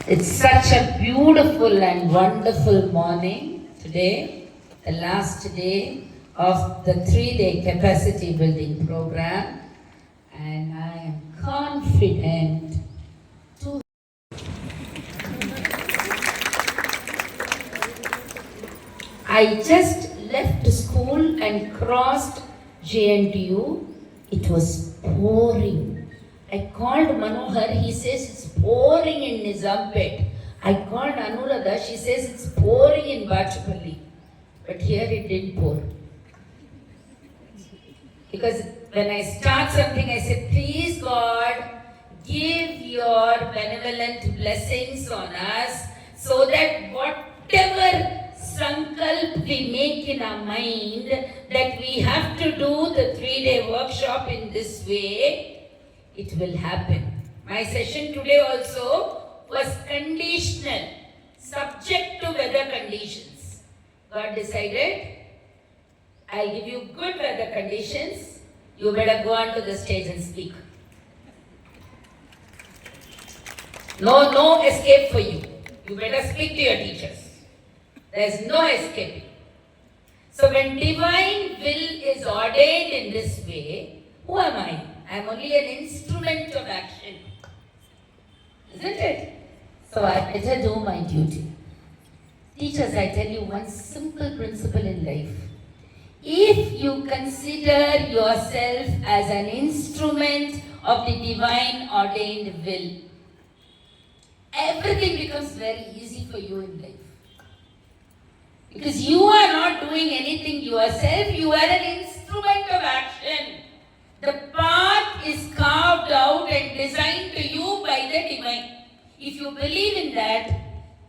It's such a beautiful and wonderful morning today, the last day of the 3-day capacity building program, and I am confident to. I just left school and crossed JNTU. It was pouring. I called Manohar, he says it's pouring in Nizampet. I called Anuradha, she says it's pouring in Bachapalli. But here it didn't pour. Because when I start something, I say, please God, give your benevolent blessings on us so that whatever sankalp we make in our mind that we have to do the 3-day workshop in this way, it will happen. My session today also was conditional, subject to weather conditions. God decided, I'll give you good weather conditions, you better go onto the stage and speak. No escape for you. You better speak to your teachers. There's no escaping. So when divine will is ordained in this way, who am I? I'm only an instrument of action. Isn't it? So I better do my duty. Teachers, I tell you one simple principle in life. If you consider yourself as an instrument of the divine ordained will, everything becomes very easy for you in life. Because you are not doing anything yourself, you are an instrument of action. The path is carved out and designed to you by the divine. If you believe in that,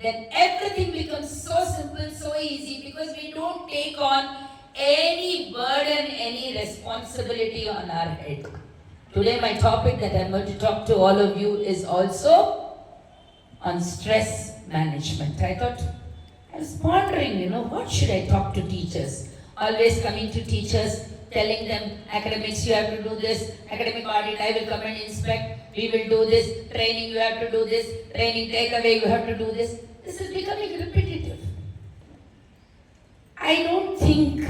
then everything becomes so simple, so easy, because we don't take on any burden, any responsibility on our head. Today my topic that I'm going to talk to all of you is also on stress management. I thought, I was pondering, what should I talk to teachers? Always coming to teachers, telling them, academics, you have to do this, academic audit, I will come and inspect, we will do this, training, you have to do this, training, take away, you have to do this. This is becoming repetitive. I don't think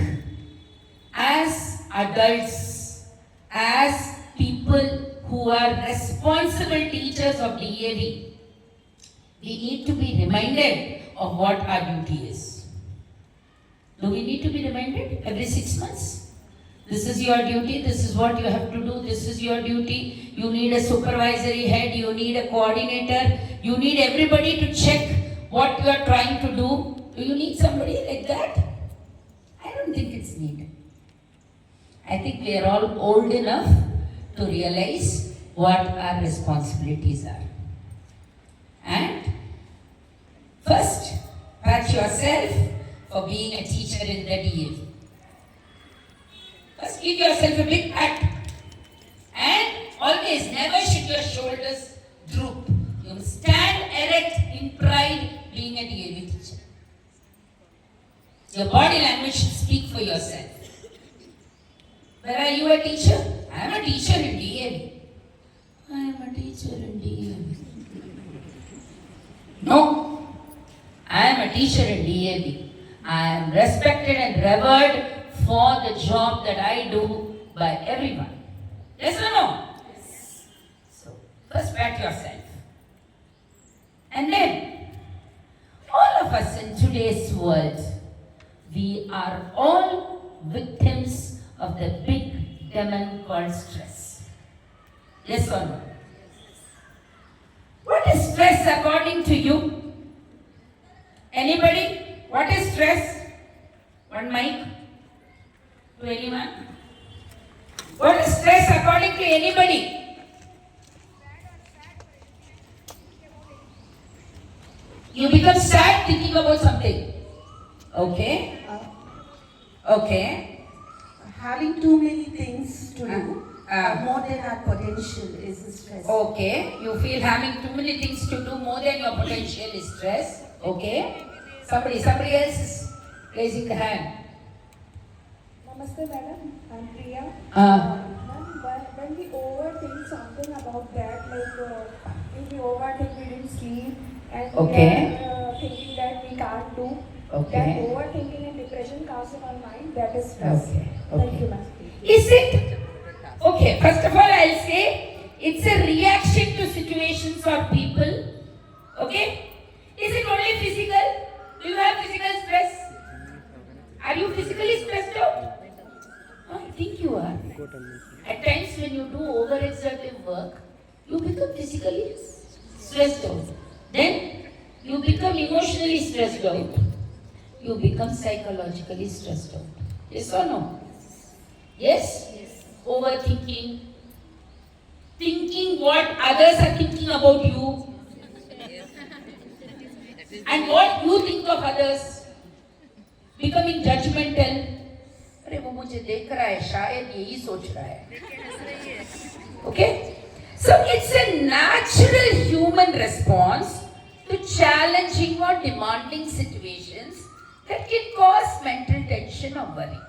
as adults, as people who are responsible teachers of DAV, we need to be reminded of what our duty is. Do we need to be reminded every 6 months? This is your duty, this is what you have to do, this is your duty. You need a supervisory head, you need a coordinator, you need everybody to check what you are trying to do. Do you need somebody like that? I don't think it's needed. I think we are all old enough to realize what our responsibilities are. And first, pat yourself for being a teacher in the DAV. First, give yourself a big pat. And always, never should your shoulders droop. You must stand erect in pride being a DAV teacher. Your body language should speak for yourself. Where are you a teacher? I am a teacher in DAV. I am a teacher in DAV. No, I am a teacher in DAV. I am respected and revered for the job that I do by everyone. Yes or no? Yes. So, first pat yourself. And then, all of us in today's world, we are all victims of the big demon called stress. Yes or no? What is stress according to you? Anybody? What is stress? One mic? To anyone? What is stress according to anybody? You become sad thinking about something. Okay? Okay. Having too many things to do, more than our potential is stress. Okay. You feel having too many things to do more than your potential is stress. Okay. Somebody else is raising the hand. Namaste, madam. I'm Priya. When we overthink something about that, like if we overthink, we didn't sleep, Okay. we are thinking that we can't do. Okay. That overthinking and depression comes in our mind. That is stress. Okay, Thank okay. you, ma'am. Is it? Okay, first of all, I'll say it's a reaction to situations or people. Okay? Is it only physical? Do you have physical stress? Are you physically stressed out? I think you are. At times when you do overexertive work, you become physically stressed out. Then you become emotionally stressed out. You become psychologically stressed out. Yes or no? Yes? Overthinking. Thinking what others are thinking about you. And what you think of others. Becoming judgmental. अरे वो मुझे देख रहा है शायद यही सोच रहा है. Okay? So it's a natural human response to challenging or demanding situations that can cause mental tension or worry.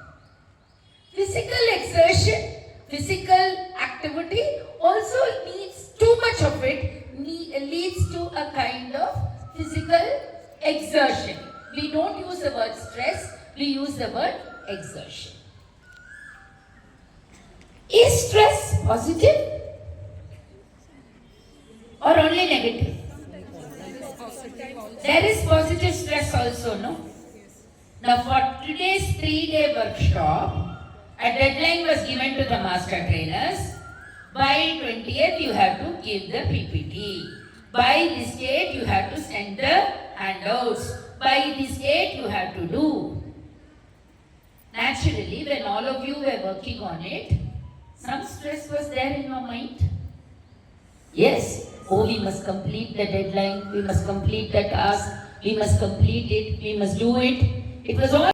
Physical exertion, physical activity also needs too much of it leads to a kind of physical exertion. We don't use the word stress, we use the word exertion. Is stress positive or only negative? There is positive stress also, no? Now for today's 3-day workshop, a deadline was given to the master trainers. By 20th, you have to give the PPT. By this date, you have to send the handouts. By this date, you have to do. Naturally, when all of you were working on it, some stress was there in your mind. Yes. Oh, we must complete the deadline. We must complete the task. We must complete it. We must do it. It was all